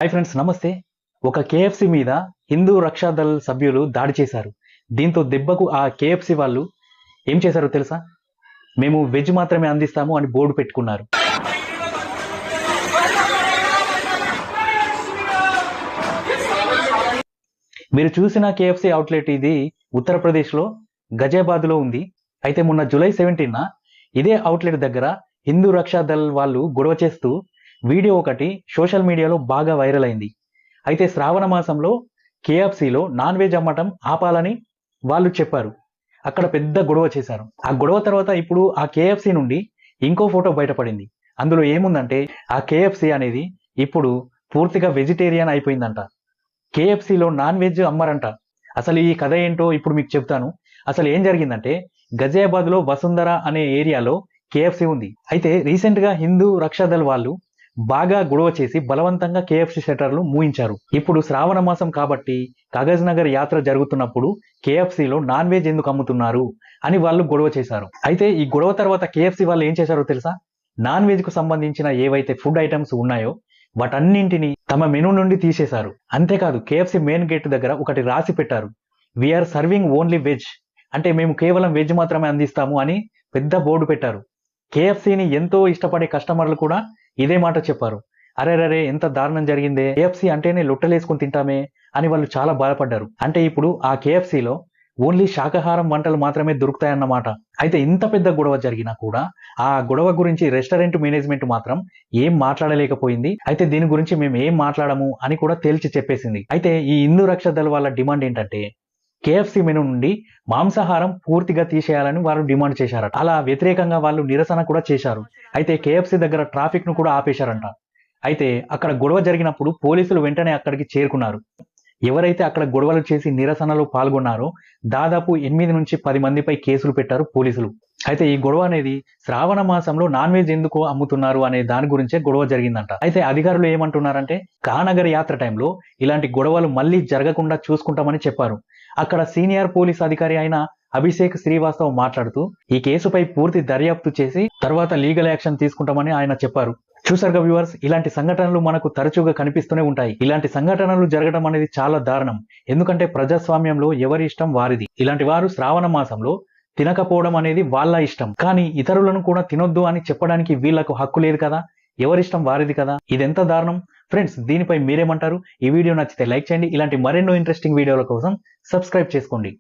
Hi friends, నమస్తే. ఒక KFC మీద హిందూ రక్షా దళ్ సభ్యులు దాడి చేశారు. దీంతో దెబ్బకు ఆ కేఎఫ్సి వాళ్ళు ఏం చేశారో తెలుసా? మేము వెజ్ మాత్రమే అందిస్తాము అని బోర్డు పెట్టుకున్నారు. మీరు చూసిన కేఎఫ్సి అవుట్లెట్ ఇది ఉత్తరప్రదేశ్లో గజియాబాద్లో ఉంది. అయితే మొన్న జూలై 17న ఇదే అవుట్లెట్ దగ్గర హిందూ రక్షా దళ్ వాళ్ళు గొడవ చేస్తూ వీడియో ఒకటి సోషల్ మీడియాలో బాగా వైరల్ అయింది. అయితే శ్రావణ మాసంలో కేఎఫ్సిలో నాన్ వెజ్ అమ్మటం ఆపాలని వాళ్ళు చెప్పారు. అక్కడ పెద్ద గొడవ చేశారు. ఆ గొడవ తర్వాత ఇప్పుడు ఆ కేఎఫ్సి నుండి ఇంకో ఫోటో బయటపడింది. అందులో ఏముందంటే ఆ కేఎఫ్సి అనేది ఇప్పుడు పూర్తిగా వెజిటేరియన్ అయిపోయిందంట. కేఎఫ్సిలో నాన్ వెజ్ అమ్మరంట. అసలు ఈ కథ ఏంటో ఇప్పుడు మీకు చెప్తాను. అసలు ఏం జరిగిందంటే గజియాబాద్లో వసుంధర అనే ఏరియాలో కేఎఫ్సి ఉంది. అయితే రీసెంట్గా హిందూ రక్షాదళ్ వాళ్ళు బాగా గొడవ చేసి బలవంతంగా కేఎఫ్సి షట్టర్లు మూయించారు. ఇప్పుడు శ్రావణ మాసం కాబట్టి కాగజ్ నగర్ యాత్ర జరుగుతున్నప్పుడు కేఎఫ్సిలో నాన్ వెజ్ ఎందుకు అమ్ముతున్నారు అని వాళ్ళు గొడవ చేశారు. అయితే ఈ గొడవ తర్వాత కేఎఫ్సి వాళ్ళు ఏం చేశారో తెలుసా? నాన్ వెజ్ కు సంబంధించిన ఏవైతే ఫుడ్ ఐటమ్స్ ఉన్నాయో వాటన్నింటినీ తమ మెనూ నుండి తీసేశారు. అంతేకాదు కేఎఫ్సి మెయిన్ గేట్ దగ్గర ఒకటి రాసి పెట్టారు, వీఆర్ సర్వింగ్ ఓన్లీ వెజ్, అంటే మేము కేవలం వెజ్ మాత్రమే అందిస్తాము అని పెద్ద బోర్డు పెట్టారు. కేఎఫ్సిని ఎంతో ఇష్టపడే కస్టమర్లు కూడా ఇదే మాట చెప్పారు. అరే ఎంత దారుణం జరిగిందే, కేఎఫ్సి అంటేనే లొట్టలేసుకుని తింటామే అని వాళ్ళు చాలా బాధపడ్డారు. అంటే ఇప్పుడు ఆ కేఎఫ్సిలో ఓన్లీ శాకాహారం వంటలు మాత్రమే దొరుకుతాయన్నమాట. అయితే ఇంత పెద్ద గొడవ జరిగినా కూడా ఆ గొడవ గురించి రెస్టారెంట్ మేనేజ్మెంట్ మాత్రం ఏం మాట్లాడలేకపోయింది. అయితే దీని గురించి మేము ఏం మాట్లాడము అని కూడా తేల్చి చెప్పేసింది. అయితే ఈ హిందూ రక్షా దళ వాళ్ళ డిమాండ్ ఏంటంటే కేఎఫ్సి మెనూ నుండి మాంసాహారం పూర్తిగా తీసేయాలని వారు డిమాండ్ చేశారట. అలా వ్యతిరేకంగా వాళ్ళు నిరసన కూడా చేశారు. అయితే కేఎఫ్సి దగ్గర ట్రాఫిక్ ను కూడా ఆపేశారంట. అయితే అక్కడ గొడవ జరిగినప్పుడు పోలీసులు వెంటనే అక్కడికి చేరుకున్నారు. ఎవరైతే అక్కడ గొడవలు చేసి నిరసనలో పాల్గొన్నారో దాదాపు 8 నుంచి 10 మందిపై కేసులు పెట్టారు పోలీసులు. అయితే ఈ గొడవ అనేది శ్రావణ మాసంలో నాన్ వెజ్ ఎందుకు అమ్ముతున్నారు అనే దాని గురించే గొడవ జరిగిందంట. అయితే అధికారులు ఏమంటున్నారంటే కానగర్ యాత్ర టైంలో ఇలాంటి గొడవలు మళ్ళీ జరగకుండా చూసుకుంటామని చెప్పారు. అక్కడ సీనియర్ పోలీస్ అధికారి అయిన అభిషేక్ శ్రీవాస్తవ్ మాట్లాడుతూ ఈ కేసుపై పూర్తి దర్యాప్తు చేసి తర్వాత లీగల్ యాక్షన్ తీసుకుంటామని ఆయన చెప్పారు. చూసారుగా వ్యూవర్స్, ఇలాంటి సంఘటనలు మనకు తరచుగా కనిపిస్తూనే ఉంటాయి. ఇలాంటి సంఘటనలు జరగడం అనేది చాలా దారుణం. ఎందుకంటే ప్రజాస్వామ్యంలో ఎవరి ఇష్టం వారిది. ఇలాంటి వారు శ్రావణ మాసంలో తినకపోవడం అనేది వాళ్ళ ఇష్టం. కానీ ఇతరులను కూడా తినొద్దు అని చెప్పడానికి వీళ్లకు హక్కు లేదు కదా. ఎవరిష్టం వారిది కదా. ఇదెంత దారుణం ఫ్రెండ్స్. దీనిపై మీరేమంటారు? ఈ వీడియో నచ్చితే లైక్ చేయండి. ఇలాంటి మరెన్నో ఇంట్రెస్టింగ్ వీడియోల కోసం సబ్స్క్రైబ్ చేసుకోండి.